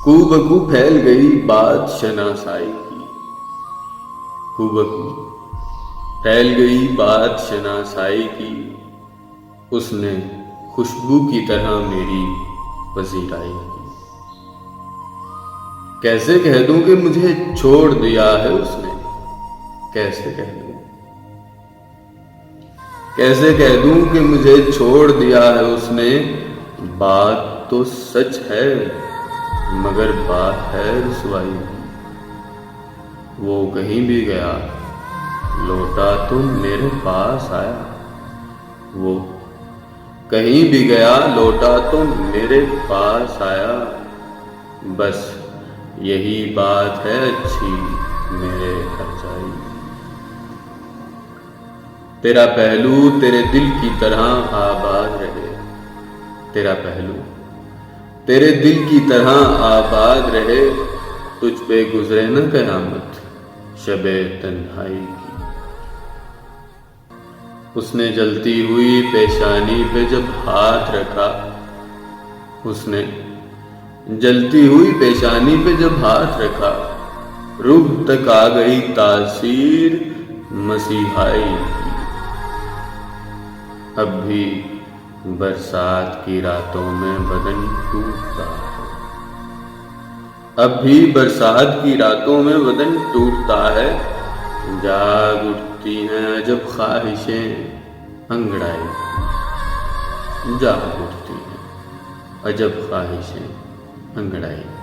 کو بکو پھیل گئی بات شناسائی کی، کو بکو پھیل گئی بات شناسائی کی، اس نے خوشبو کی طرح میری پذیرائی کی۔ کیسے کہہ دوں کہ مجھے چھوڑ دیا ہے اس نے، کیسے کہہ دوں، کیسے کہہ دوں کہ مجھے چھوڑ دیا ہے اس نے۔ بات تو سچ ہے مگر بات ہے رسوائی کی۔ وہ کہیں بھی گیا لوٹا تو میرے پاس آیا، وہ کہیں بھی گیا لوٹا تو میرے پاس آیا۔ بس یہی بات ہے اچھی میرے گھر جائی۔ تیرا پہلو تیرے دل کی طرح آباد رہے، تیرا پہلو تیرے دل کی طرح آباد رہے۔ تجھ پہ گزرے نہ قیامت شب تنہائی کی۔ اس نے جلتی ہوئی پیشانی پہ جب ہاتھ رکھا، اس نے جلتی ہوئی پیشانی پہ جب ہاتھ رکھا، روح تک آ گئی تاثیر مسیحائی کی۔ اب بھی برسات کی راتوں میں بدن ٹوٹتا ہے، اب بھی برسات کی راتوں میں بدن ٹوٹتا ہے۔ جاگ اٹھتی ہیں عجب خواہشیں انگڑائی کی، جاگ اٹھتی ہیں عجب خواہشیں انگڑائی کی۔